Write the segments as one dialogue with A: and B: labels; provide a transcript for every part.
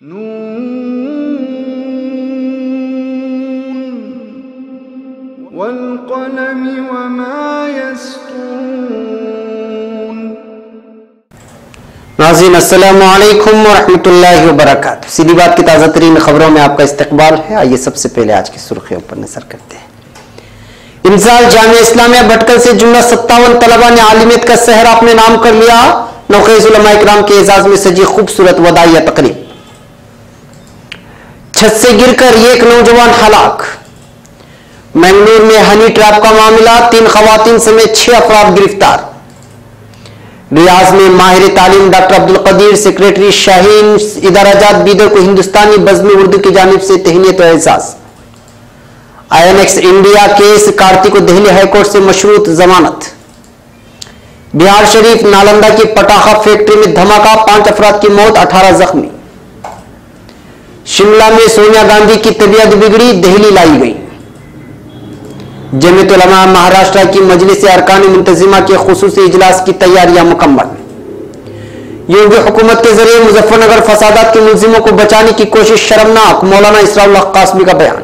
A: नून वल्क़लमि वमा यस्तून।
B: नाज़रीन अस्सलामु अलैकुम वरहमतुल्लाहि वबरकातुहू। सीधी बात की ताज़ा तरीन खबरों में आपका इस्तकबाल है। आइए सबसे पहले आज की सुर्खियों पर नजर करते हैं। इंसाल जामिया इस्लामिया भटकल से जुमला 57 तलबा ने आलिमियत का सहरा अपने नाम कर लिया। नौखेज़ उलमा इकराम के एजाज में सजी खूबसूरत वदाइया तकरीब। छत से गिरकर एक नौजवान हलाक। मंगलूर में हनी ट्रैप का मामला, 3 खवातीन समेत 6 अफराद गिरफ्तार। रियाज में माहिर तालीम डॉक्टर अब्दुल कदीर सेक्रेटरी शाहीन इदाराजात बीदर को हिंदुस्तानी बज़्म उर्दू की जानिब से तहनीत व एजाज। INX इंडिया केस, कार्ति को दिल्ली हाईकोर्ट से मशरूत जमानत। बिहार शरीफ नालंदा की पटाखा फैक्ट्री में धमाका, 5 अफराद की मौत, 18 जख्मी। शिमला में सोनिया गांधी की तबीयत बिगड़ी, दिल्ली लाई गई। जमीयत उलमा महाराष्ट्र की मजलिस अरकान मुंतजिमा के खुसूसी इजलास की तैयारियां मुकम्मल। योगी हुकूमत के जरिए मुजफ्फरनगर फसादात के मुलजिमों को बचाने की कोशिश शर्मनाक, मौलाना इसराउल हक कासमी का बयान।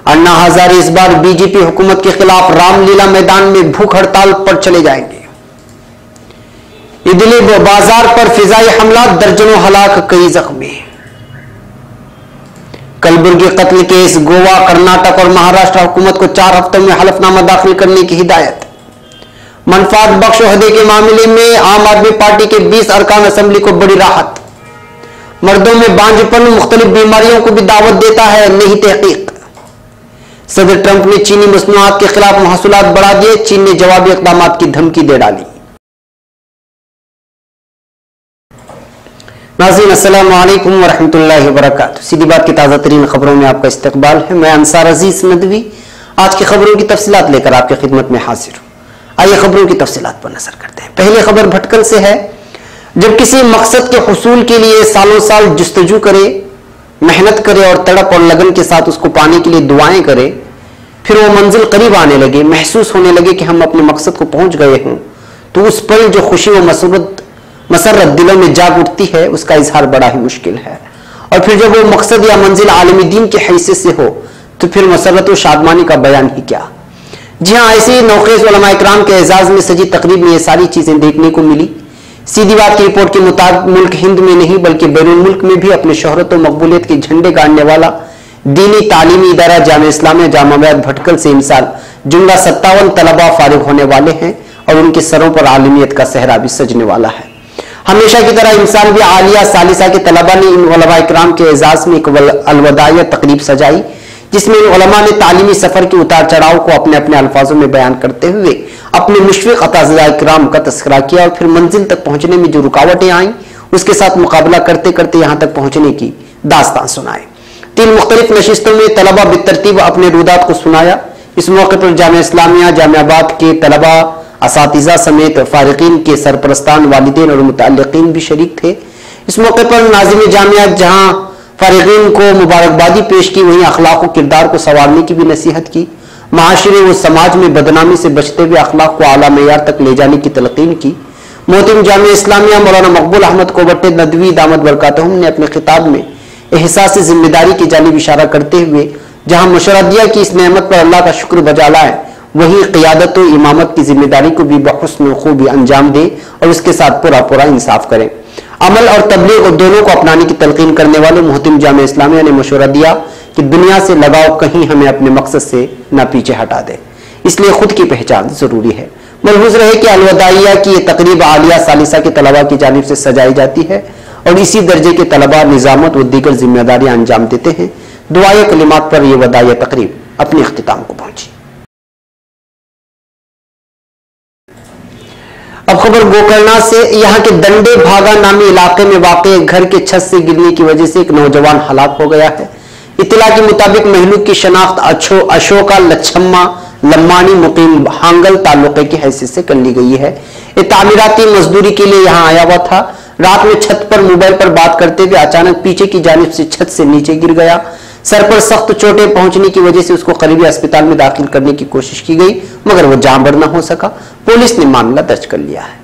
B: अन्ना हजारे इस बार बीजेपी हुकूमत के खिलाफ रामलीला मैदान में भूख हड़ताल पर चले जाएंगे। इदलिब बाजार पर फिजाई हमला, दर्जनों हलाक, कई जख्मी। कलबुर्गी कत्ल केस, गोवा, कर्नाटक और महाराष्ट्र हुकूमत को 4 हफ्तों में हलफनामा दाखिल करने की हिदायत। मनफात बख्श ओहदे के मामले में आम आदमी पार्टी के 20 अरकान असेंबली को बड़ी राहत। मर्दों में बांझपन मुख्तलिफ बीमारियों को भी दावत देता है, नई तहकीक। सदर ट्रंप ने चीनी मसनूआत के खिलाफ महसूलात बढ़ा दिए, चीन ने जवाबी इकदाम की धमकी दे डाली। नाज़रीन अस्सलामु अलैकुम वरहमतुल्लाहि वबरकातुहू। सीधी बात की ताज़ा तरीन खबरों में आपका इस्तकबाल है। मैं अंसार अजीज नदवी आज की खबरों की तफसीलात लेकर आपकी खिदमत में हाजिर हूँ। आइए खबरों की तफसीलात पर नजर करते हैं। पहली खबर भटकल से है। जब किसी मकसद के हुसूल के लिए सालों साल जुस्तजू करे, मेहनत करे और तड़प और लगन के साथ उसको पाने के लिए दुआएं करे, फिर वो मंजिल करीब आने लगे, महसूस होने लगे कि हम अपने मकसद को पहुंच गए हों, तो उस पल जो खुशी व मसरत दिलों में जाग उठती है, उसका इजहार बड़ा ही मुश्किल है। और फिर जब वो मकसद या मंजिल आलमी दीन के हैसियत से हो, तो फिर मसरत व शादमानी का बयान ही क्या। जी हाँ, ऐसे ही नौखेज़ उलमा इकराम के एजाज में सजी तकरीब में ये सारी चीजें देखने को मिली। सीधी बात की रिपोर्ट के मुताबिक मुल्क हिंद में नहीं बल्कि बैरून मुल्क में भी अपने शोहरत और मकबूलियत के झंडे गाड़ने वाला दीनी तालीमी इदारा जामिया इस्लामिया जामिया भटकल से इंसाल जुमला 57 तलबा फारिग होने वाले हैं और उनके सरों पर आलिमियत का सहरा भी सजने वाला है। हमेशा की तरह इंसान भी आलिया सालिसा के तलबा ने इन उलमा इकराम के एजाज में एक अलवदाइया तकरीब सजाई, जिसमें इन उलमा ने तालीमी सफर के उतार चढ़ाव को अपने अपने अल्फाजों में बयान करते हुए अपने मुशफ़िक़ अताज़ा इकराम का तस्करा किया और फिर मंजिल तक पहुंचने में जो रुकावटें आईं उसके साथ मुकाबला करते करते यहां तक पहुंचने की दास्तान सुनाए। 3 मुख्तलिफ नशिस्तों में तलबा बेतरतीब अपने रुदात को सुनाया। इस मौके पर जामिया इस्लामिया जामियाबाद के तलबा, असातिज़ा समेत फारिकीन के सरपरस्तान, वालिदैन और मुतअल्लिकीन भी शरीक थे। इस मौके पर नाज़िम जामिया जहां फारिकीन को मुबारकबादी पेश की, वहीं अखलाक व किरदार को संवारने की भी नसीहत की। माशरे व समाज में बदनामी से बचते हुए अखलाक को आला मेयार तक ले जाने की तलकीन की। मोहतरम जामिया इस्लामिया मौलाना मकबूल अहमद कोबट्टे नदवी दामद बरकातहुम ने अपने खिताब में एहसास जिम्मेदारी की जानिब इशारा करते हुए जहां मशवरा दिया कि इस नेमत पर अल्लाह का शुक्र बजा लाए, वहीं क़ियादत व इमामत की जिम्मेदारी को भी बहुस्न खूबी अंजाम दे और उसके साथ पूरा पूरा इंसाफ करें। अमल और तबलीग और दोनों को अपनाने की तलकीन करने वाले मुहतरम जामिया इस्लामिया ने मशवरा दिया कि दुनिया से लगाव कहीं हमें अपने मकसद से न पीछे हटा दे, इसलिए खुद की पहचान जरूरी है। मलहूज रहे कि अलवदाइया की यह तकरीब आलिया सालिसा के तलबा की जानिब से सजाई जाती है और इसी दर्जे के तलबा निजामत व दीगर जिम्मेदारियां अंजाम देते हैं। दुआए कलिमात पर यह वदाइया तकरीब अपने इख्तिताम को पहुंची। अब खबर गोकर्णा से। यहाँ के दंडे भागा नामी इलाके में वाक़े घर के छत से गिरने की वजह से एक नौजवान हलाक हो गया है। इत्तला के मुताबिक महलूक की शनाख्त अशोका लच्छम्मा लम्मानी मुकीम हांगल तालुके की हैसियत से कर ली गई है। ये तामीराती मजदूरी के लिए यहाँ आया हुआ था। रात में छत पर मोबाइल पर बात करते हुए अचानक पीछे की जानिब से छत से नीचे गिर गया। सर पर सख्त चोटें पहुंचने की वजह से उसको करीबी अस्पताल में दाखिल करने की कोशिश की गई, मगर वो जांबर न हो सका। पुलिस ने मामला दर्ज कर लिया है।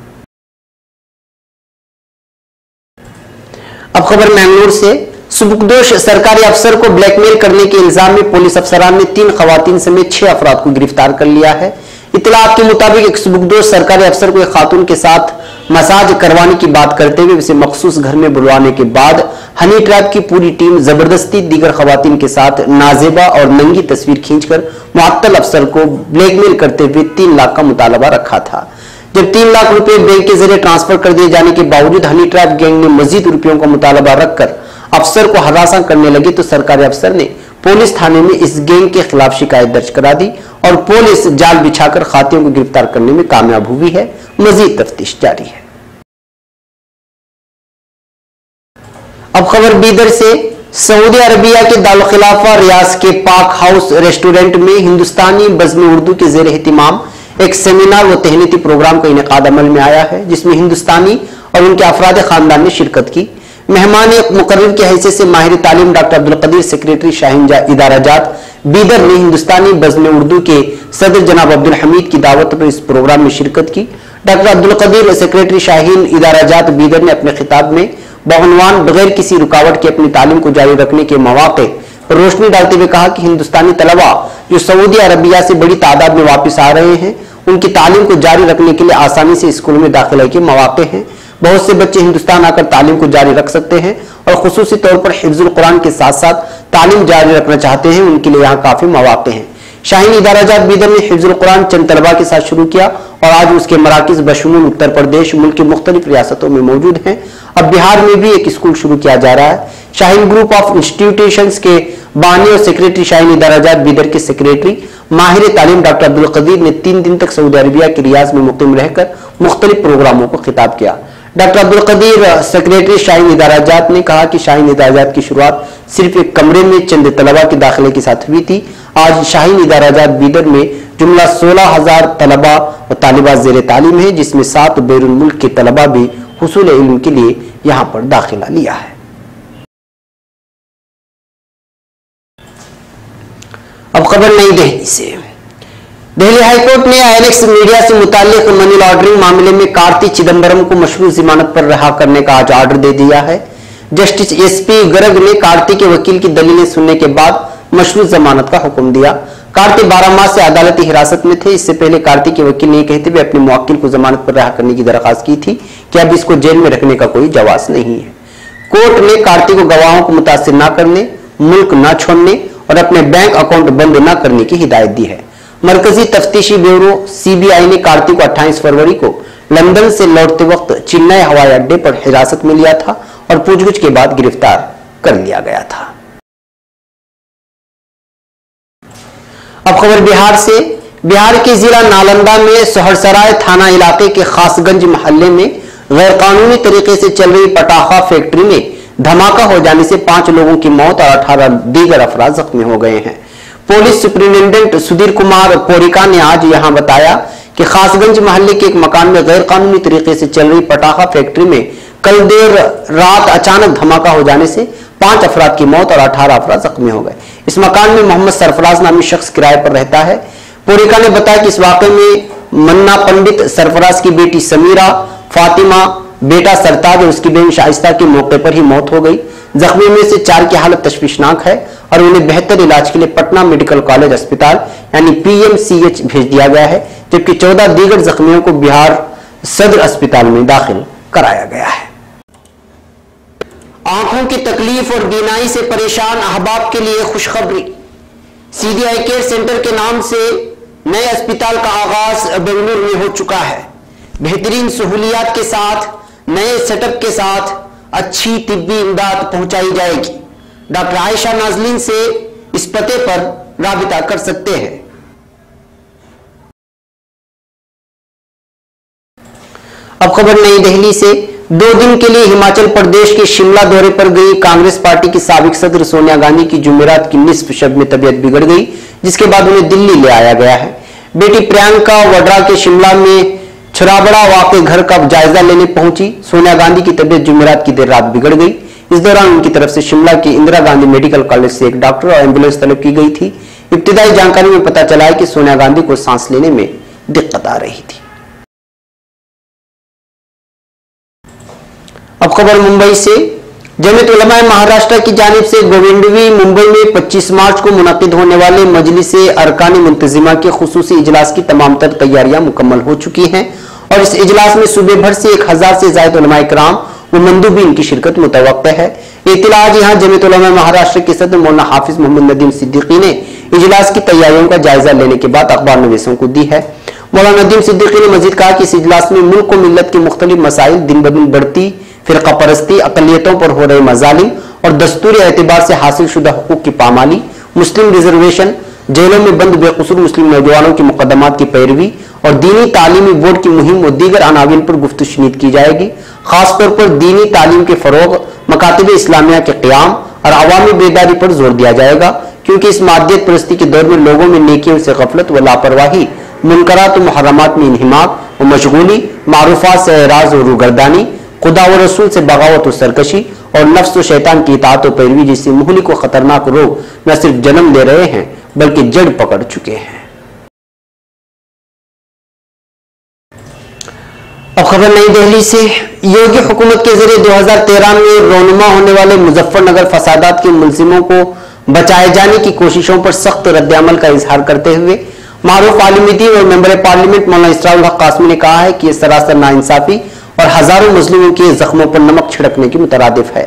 B: अब खबर मैंगलोर से। सुबुकदोश सरकारी अफसर को ब्लैकमेल करने के इल्जाम में पुलिस अफसरान ने 3 खवातीन समेत 6 अफराद को गिरफ्तार कर लिया है। इत्तलात के मुताबिक एक सुबुकदोश सरकारी अफसर को एक खातून के साथ मसाज करवाने की बात करते हुए उसे मखसूस घर में बुलवाने के बाद हनी ट्रैप की पूरी टीम जबरदस्ती दीगर खवातीन के साथ नाजेबा और नंगी तस्वीर खींचकर मुअत्तल अफसर को ब्लैकमेल करते हुए 3 लाख का मुतालबा रखा था। जब 3 लाख रुपए बैंक के जरिए ट्रांसफर कर दिए जाने के बावजूद हनी ट्रैप गैंग ने मजीद रुपयों का मुतालबा रखकर अफसर को हरासा करने लगे तो सरकारी अफसर ने पुलिस थाने में इस गैंग के खिलाफ शिकायत दर्ज करा दी और पुलिस जाल बिछाकर खातियों को गिरफ्तार करने में कामयाब हुई है। मजीद तफ्तीश जारी है। अब खबर बीदर से। सऊदी अरबिया के दारुल खिलाफा रियाज के पाक हाउस रेस्टोरेंट में हिंदुस्तानी बज़्म उर्दू के ज़ेर एहतिमाम एक सेमिनार व तहनीती प्रोग्राम का इनेकाद अमल में आया है, जिसमें हिंदुस्तानी और उनके अफराद खानदान ने शिरकत की। मेहमान मुकर्रर की हैसियत से माहिर तालीम डॉक्टर अब्दुल कदीर सेक्रेटरी शाहीन इदारा जात बीदर ने हिंदुस्तानी बज़्म उर्दू के सदर जनाब अब्दुल हमीद की दावत पर इस प्रोग्राम में शिरकत की। डॉक्टर अब्दुल कदीर सेक्रेटरी शाहीन इदारा जात बीदर ने अपने खिताब में बउनवान बगैर किसी रुकावट के अपनी तालीम को जारी रखने के मौके पर रोशनी डालते हुए कहा कि हिंदुस्तानी तलबा जो सऊदी अरबिया से बड़ी तादाद में वापस आ रहे हैं, उनकी तालीम को जारी रखने के लिए आसानी से स्कूलों में दाखिला के मौके हैं। बहुत से बच्चे हिंदुस्तान आकर तालीम को जारी रख सकते हैं और खुसूसी तौर पर हिफ्जुल कुरान के साथ साथ तालीम जारी रखना चाहते हैं, उनके लिए यहाँ काफी मौके हैं। शाहीन इदाराजात बीदर ने हिफ्जुल कुरान चंद तलबा के साथ शुरू किया और आज उसके मराकिज बशमूल उत्तर प्रदेश मुल्क की मुख्तलिफ रियासतों में मौजूद हैं। अब बिहार में भी एक स्कूल शुरू किया जा रहा है। शाहीन ग्रुप ऑफ इंस्टीट्यूशंस के बानी और सेक्रेटरी शाहीन इदाराजात बीदर के सेक्रेटरी माहिर तालीम डॉक्टर अब्दुल कदीर ने 3 दिन तक सऊदी अरबिया के रियाज में मुक़ीम रहकर मुख्तलिफ प्रोग्रामों को खिताब किया। डॉक्टर अब्दुल कदीर सेक्रेटरी शाहीन इदाराजात ने कहा कि शाहीन इदाराजात की शुरुआत सिर्फ एक कमरे में चंद तलबा के दाखिले के साथ हुई थी। आज शाहीन इदाराजात बीदर में जुमला 16,000 तलबा और तालिबात ज़ेर तालीम है, जिसमें 7 बैरून मुल्क के तलबा भी हुसूल इल्म के लिए यहाँ पर दाखिला लिया है। अब खबर नई दिल्ली से। दिल्ली हाईकोर्ट ने आईएनएक्स मीडिया से मुताल्लिक मनी लॉन्ड्रिंग मामले में कार्ति चिदंबरम को मशरूत जमानत पर रिहा करने का आज ऑर्डर दे दिया है। जस्टिस एसपी गर्ग ने कार्ति के वकील की दलीलें सुनने के बाद मशरूत जमानत का हुक्म दिया। कार्ति 12 माह से अदालती हिरासत में थे। इससे पहले कार्ति के वकील ने कहते हुए अपने मुवक्किल को जमानत पर रिहा करने की दरखास्त की थी कि अब इसको जेल में रखने का कोई जवाज नहीं है। कोर्ट ने कार्ति को गवाहों को मुतासिर न करने, मुल्क न छोड़ने और अपने बैंक अकाउंट बंद न करने की हिदायत दी है। मरकजी तफ्तीशी ब्यूरो सीबीआई ने कार्ति को 28 फरवरी को लंदन से लौटते वक्त चेन्नई हवाई अड्डे पर हिरासत में लिया था और पूछगछ के बाद गिरफ्तार कर लिया गया था। अब खबर बिहार से। बिहार के जिला नालंदा में सोहरसराय थाना इलाके के खासगंज मोहल्ले में गैरकानूनी तरीके से चल रही पटाखा फैक्ट्री में धमाका हो जाने से 5 लोगों की मौत और 18 दीगर अफराद जख्मी हो गए हैं। पुलिस सुपरिटेंडेंट सुधीर कुमार पोरिका ने आज यहां बताया कि खासगंज मोहल्ले के एक मकान में गैरकानूनी तरीके से चल रही पटाखा फैक्ट्री में कल देर रात अचानक धमाका हो जाने से 5 अफराद की मौत और 18 अफराद जख्मी हो गए। इस मकान में मोहम्मद सरफराज नामी शख्स किराए पर रहता है। पोरिका ने बताया कि इस वाकये में मन्ना पंडित, सरफराज की बेटी समीरा, फातिमा, बेटा सरताज और उसकी बहन शाइस्ता की मौके पर ही मौत हो गई। जख्मी में से 4 की हालत तशवीशनाक है और उन्हें बेहतर इलाज के लिए पटना मेडिकल कॉलेज अस्पताल यानी पीएमसीएच भेज दिया गया है, जबकि 14 दीगर जख्मियों को बिहार सदर अस्पताल में दाखिल कराया गया है। आंखों की तकलीफ और बीनाई से परेशान अहबाब के लिए खुशखबरी। सीधी आई केयर सेंटर के नाम से नए अस्पताल का आगाज बेंगलुरु में हो चुका है। बेहतरीन सहूलियात के साथ, नए सेटअप के साथ अच्छी तिब्बी इमदाद पहुंचाई जाएगी। डॉक्टर आयशा नाजलीन से इस पते पर राबिता कर सकते हैं। अब खबर नई दिल्ली से। 2 दिन के लिए हिमाचल प्रदेश के शिमला दौरे पर गई कांग्रेस पार्टी की साबिक सदर सोनिया गांधी की जुमेरात की निसफ शब में तबीयत बिगड़ गई, जिसके बाद उन्हें दिल्ली ले आया गया है। बेटी प्रियंका वड्रा के शिमला में छराबड़ा वाक़े घर का जायजा लेने पहुंची सोनिया गांधी की तबीयत जुमेरात की देर रात बिगड़ गई। इस दौरान उनकी तरफ से शिमला के इंदिरा गांधी मेडिकल कॉलेज से एक डॉक्टर और एम्बुलेंस तलब की गई थी। इब्तिदाई जानकारी में पता चला है कि सोनिया गांधी को सांस लेने में दिक्कत आ रही थी। अब खबर मुंबई से। जमीयत उलमा महाराष्ट्र की जानिब से गोविंदवी मुंबई में 25 मार्च को मुनक्किद होने वाले मजलिस अरकान मुंतजिमा के खुसूसी इजलास की तमाम तर तैयारियां मुकम्मल हो चुकी हैं और इस इजलास में सूबे भर से 1000 से ज्यादा उलमा इकराम व मंदूबीन की शिरकत मुतवक्किल है। इत्तला आज यहाँ जमीयत उलमा महाराष्ट्र के सदर मौलाना हाफिज मोहम्मद नदीम सिद्दीकी ने इजलास की तैयारियों का जायजा लेने के बाद अखबार नवीसों को दी है। मौलाना नदीम सिद्दीकी ने मजीद कहा कि इस इजलास में मुल्क व मिल्लत के मुख्तलिफ मसाइल, दिन ब दिन बढ़ती फिरका परस्ती, अकलियतों पर हो रहे मजालिम और दस्तूरी एतबार से हासिल शुदा हुकूक की पामाली, मुस्लिम रिजर्वेशन, जेलों में बंद बेकसूर मुस्लिम नौजवानों की मुकदमात की पैरवी और दीनी तालीमी बोर्ड की मुहिम व दीगर अनाविन पर गुफ्तगू शुनीद की जाएगी। खासतौर पर दीनी तालीम के फरोग, मकातिब इस्लामिया के क़याम और अवामी बेदारी पर जोर दिया जाएगा, क्योंकि इस मादियत परस्ती के दौर में लोगों में नेकियों से गफलत व लापरवाही, मुनकरात व मुहर्रमात में इन्हिमाक व मशगूली, मारूफात से एराज व रूगर्दानी, खुदा व रसूल से बगावत व सरकशी और नफ्स व शैतान की इताअत व पैरवी जैसी मुहलिक व खतरनाक रोग न सिर्फ जन्म ले रहे हैं बल्कि जड़ पकड़ चुके हैं। अब खबर नई दिल्ली से। योगी हुकूमत के जरिए 2013 में रोनुमा होने वाले मुजफ्फरनगर फसादात के मुलजिमों को बचाए जाने की कोशिशों पर सख्त रद्द-ए-अमल का इजहार करते हुए मारूफ आलिम दीन और मेंबर पार्लियामेंट मौलाना इसरारुल हक कासमी ने कहा है कि यह सरासर नाइंसाफी और हजारों मुस्लिमों के जख्मों पर नमक छिड़कने की मुतरादिफ है।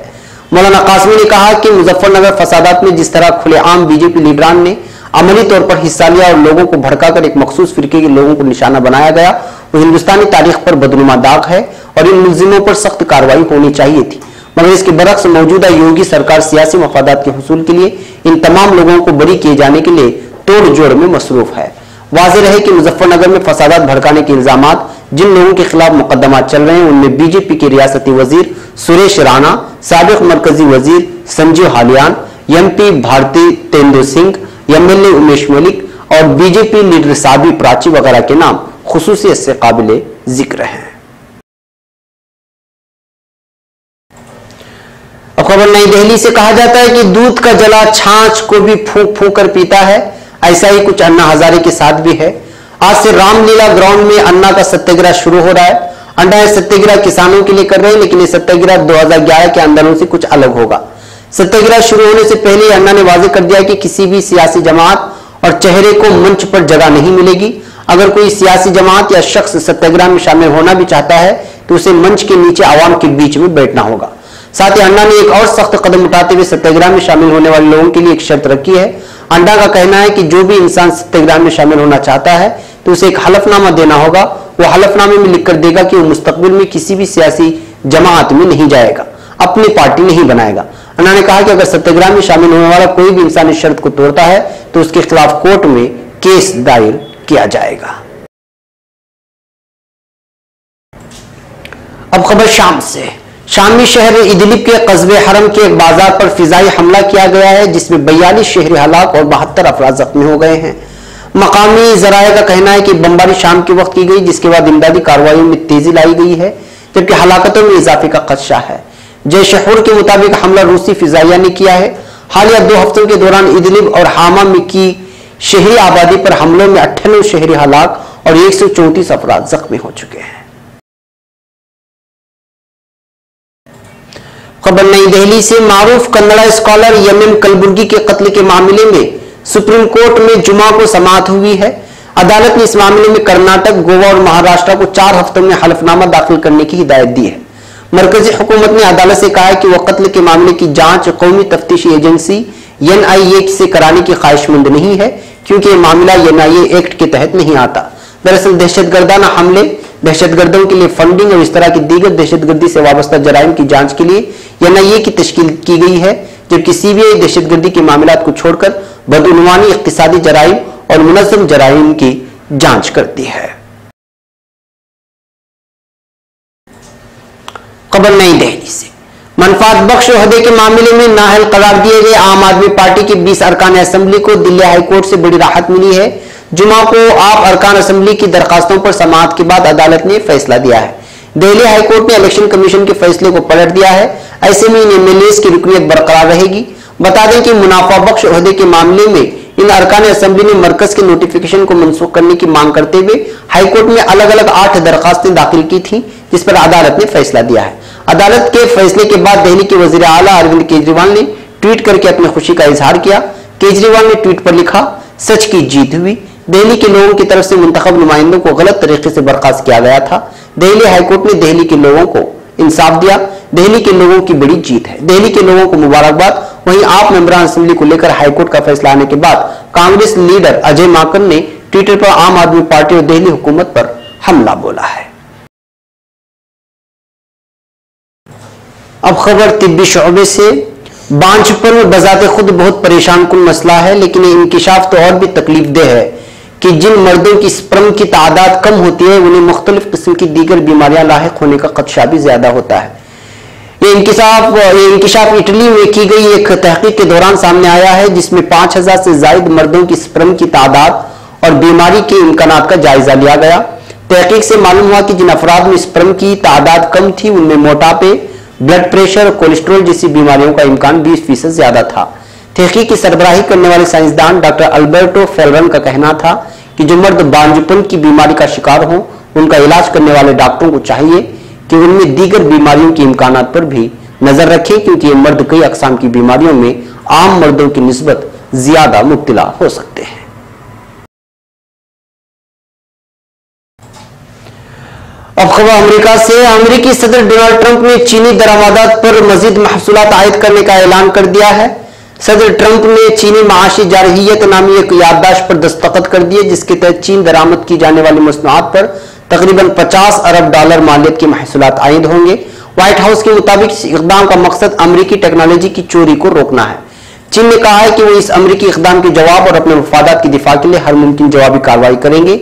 B: मौलाना कासमी ने कहा कि मुजफ्फरनगर फसादात में जिस तरह खुलेआम बीजेपी लीडरान ने अमली तौर पर हिस्सा लिया और लोगों को भड़काकर एक मखसूस फिरके के लोगों को निशाना बनाया गया, वो हिंदुस्तानी तारीख पर बदनुमा दाग है और इन मुलजिमों पर सख्त कार्रवाई होनी चाहिए थी। मगर इसके बरक्स मौजूदा योगी सरकार सियासी मफादात के हुसूल के लिए इन तमाम लोगों को बरी किए जाने के लिए तोड़ जोड़ में मसरूफ है। वाज़ेह रहे कि मुजफ्फरनगर में फसादात भड़काने के इल्जामात जिन लोगों के खिलाफ मुकदमा चल रहे हैं उनमें बीजेपी के रियासती वजीर सुरेश राणा, साबिक मरकजी वजीर संजीव हालियान, एमपी भारती तेंदु सिंह, एमएलए उमेश मलिक और बीजेपी लीडर साबी प्राची वगैरह के नाम खुसूसियत से काबिले जिक्र हैं। अब खबर नई दिल्ली से। कहा जाता है कि दूध का जला छाछ को भी फूंक फूंक कर पीता है, ऐसा ही कुछ अन्ना हजारे के साथ भी है। आज से रामलीला ग्राउंड में अन्ना का सत्याग्रह शुरू हो रहा है। अन्ना सत्याग्रह किसानों के लिए कर रहे हैं, लेकिन ये सत्याग्रह 2011 के आंदोलन से कुछ अलग होगा। सत्याग्रह शुरू होने से पहले अन्ना ने वाजे कर दिया कि किसी भी सियासी जमात और चेहरे को मंच पर जगह नहीं मिलेगी। अगर कोई सियासी जमात या शख्स सत्याग्रह में शामिल होना भी चाहता है तो उसे मंच के नीचे आवाम के बीच में बैठना होगा। साथ ही अन्ना ने एक और सख्त कदम उठाते हुए सत्याग्रह में शामिल होने वाले लोगों के लिए एक शर्त रखी है। अन्ना का कहना है कि जो भी इंसान सत्याग्रह में शामिल होना चाहता है तो उसे एक हलफनामा देना होगा। वो हलफनामे में लिखकर देगा कि वो मुस्तकबिल में किसी भी सियासी जमात में नहीं जाएगा, अपनी पार्टी नहीं बनाएगा। अन्ना ने कहा कि अगर सत्याग्रह में शामिल होने वाला कोई भी इंसान इस शर्त को तोड़ता है तो उसके खिलाफ कोर्ट में केस दायर किया जाएगा। अब खबर शाम से। शामी शहर इदलिब के कस्बे हरम के एक बाजार पर फिजाई हमला किया गया है, जिसमें 42 शहरी हलाक और 72 अफराद जख्मी हो गए हैं। मकामी जराये का कहना है कि बमबारी शाम के वक्त की गई, जिसके बाद इमदादी कार्रवाई में तेजी लाई गई है, जबकि हलाकतों में इजाफे का खदशा है। जैश-ए-हुर के मुताबिक हमला रूसी फिजाइया ने किया है। हालिया 2 हफ्तों के दौरान इदलिब और हामा में की शहरी आबादी पर हमलों में 98 शहरी हलाक और 134 अफराद जख्मी हो चुके हैं। खबर नई दिल्ली से। मारूफ कन्नड़ा स्कॉलर एमएम कलबुर्गी के कत्ल के मामले में सुप्रीम कोर्ट में जुमा को समाअत हुई है। अदालत ने इस मामले में कर्नाटक, गोवा और महाराष्ट्र को 4 हफ्तों में हलफनामा दाखिल करने की हिदायत दी है। मरकजी हुकूमत ने अदालत से कहा है कि वह कत्ल के मामले की जांच कौमी तफ्तीशी एजेंसी एनआईए से कराने की ख्वाहिशमंद नहीं है, क्योंकि यह मामला एनआईए एक्ट के तहत नहीं आता। दरअसल दहशतगर्दाना हमले, दहशतगर्दों के लिए फंडिंग और इस तरह की दीगर दहशतगर्दी से वाबस्ता जराइम की जांच के लिए एनआईए की तश्कील की गई है, जबकि सीबीआई दहशतगर्दी के मामलात को छोड़कर बदउनवानी, इक्तिसादी जराइम और मुनज़्ज़म जराइम की जांच करती है। खबर नई दिल्ली से। मनफात बख्श ओहदे के मामले में नाअहल करार दिए गए आम आदमी पार्टी के 20 अरकान असेंबली को दिल्ली हाईकोर्ट से बड़ी राहत मिली है। जुमा को आप अरकान असेंबली की दरखास्तों पर समाअत के बाद अदालत ने फैसला दिया है। दिल्ली हाईकोर्ट ने इलेक्शन कमीशन के फैसले को पलट दिया है। ऐसे में इन एमएलए की रुकनीत बरकरार रहेगी। बता दें कि मुनाफा बख्श ओहदे के मामले में इन अरकान असेंबली ने मरकज के नोटिफिकेशन को मनसूख करने की मांग करते हुए हाईकोर्ट में अलग अलग 8 दरखास्तें दाखिल की थी, जिस पर अदालत ने फैसला दिया है। अदालत के फैसले के बाद दिल्ली के वजीर आला अरविंद केजरीवाल ने ट्वीट करके अपनी खुशी का इजहार किया। केजरीवाल ने ट्वीट पर लिखा, सच की जीत हुई। दिल्ली के लोगों की तरफ से मुंतखब नुमाइंदों को गलत तरीके से बर्खास्त किया गया था। दिल्ली हाईकोर्ट ने दिल्ली के लोगों को इंसाफ दिया। दिल्ली के लोगों की बड़ी जीत है। दिल्ली के लोगों को मुबारकबाद। वहीं आप मेंबरान असेंबली को लेकर हाईकोर्ट का फैसला आने के बाद कांग्रेस लीडर अजय माकन ने ट्विटर पर आम आदमी पार्टी और दिल्ली हुकूमत पर हमला बोला है। अब खबर तिब्बी शोबे से। बांझपन बजाते खुद बहुत परेशान कुन मसला है, लेकिन ये इंकिशाफ तो और भी तकलीफ देह है कि जिन मर्दों की स्पर्म की तादाद कम होती है उन्हें मुख्तलिफ किस्म की दीगर बीमारियां लाहिक होने का खदशा भी ज्यादा होता है। ये इंकिशाफ इटली में की गई एक तहकीक के दौरान सामने आया है, जिसमें 5000 से ज्यादा मर्दों की स्पर्म की तादाद और बीमारी के इम्कानात का जायजा लिया गया। तहकीक से मालूम हुआ कि जिन अफराद में स्पर्म की तादाद कम थी उनमें मोटापे, ब्लड प्रेशर और कोलेस्ट्रॉल जैसी बीमारियों का इम्कान 20% ज्यादा था। तहकीक की सरबराही करने वाले साइंसदान डॉक्टर अल्बर्टो फेलरन का कहना था कि जो मर्द बांझपन की बीमारी का शिकार हों उनका इलाज करने वाले डॉक्टरों को चाहिए कि उनमें दीगर बीमारियों के इम्कानात पर भी नजर रखें, क्योंकि ये मर्द कई अकसाम की बीमारियों में आम मर्दों की निस्बत ज्यादा मुब्तला हो सकते हैं। अब खबर अमेरिका से। अमेरिकी सदर डोनाल्ड ट्रंप ने चीनी दरामदात पर मजीद महसूलात आयद करने का ऐलान कर दिया है। सदर ट्रंप ने चीनी माशी जारहियत नामी एक याददाश्त पर दस्तखत कर दिए, जिसके तहत चीन दरामद की जाने वाली मसनूआत पर तकरीबन $50 अरब मालियत के महसूलात आयद होंगे। व्हाइट हाउस के मुताबिक इस इकदाम का मकसद अमेरिकी टेक्नोलॉजी की चोरी को रोकना है। चीन ने कहा है कि वो इस अमेरिकी इकदाम के जवाब और अपने मफादात की दिफा के लिए हर मुमकिन जवाबी कार्रवाई करेंगे।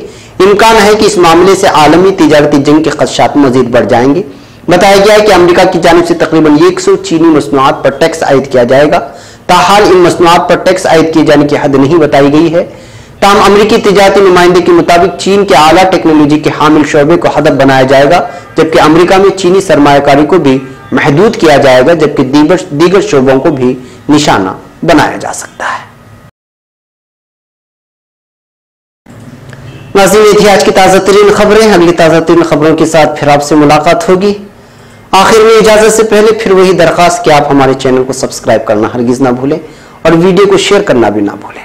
B: इम्कान है कि इस मामले से आलमी तिजारती जंग के खदशात मजीद बढ़ जाएंगे। बताया गया है कि अमेरिका की जानिब से तकरीबन 100 चीनी मसनूआत पर टैक्स आयद किया जाएगा। ताहाल इन मसनूआत पर टैक्स आयद किए जाने की हद नहीं बताई गई है। ताहम अमेरिकी तिजारती नुमाइंदे के मुताबिक चीन के आला टेक्नोलॉजी के हामिल शोबे को हदफ बनाया जाएगा, जबकि अमेरिका में चीनी सरमायाकारी को भी महदूद किया जाएगा, जबकि दीगर शोबों को भी निशाना बनाया जा सकता है। नाज़रीन, ये थी आज की ताज़ा तरीन खबरें। अगली ताज़ा तरीन खबरों के साथ फिर आपसे मुलाकात होगी। आखिर में इजाजत से पहले फिर वही दरखास्त कि आप हमारे चैनल को सब्सक्राइब करना हरगिज ना भूलें और वीडियो को शेयर करना भी ना भूलें।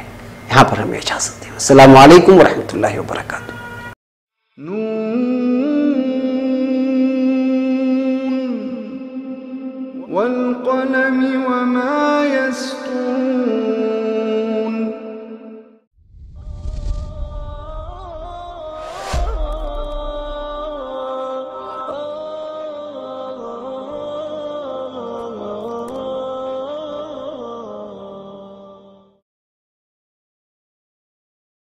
B: यहाँ पर हमें इजाजत दें। अस्सलामु अलैकुम वरहमतुल्लाहि वबरकातुहू।
A: वल क़लमि वमा यस्तूरून।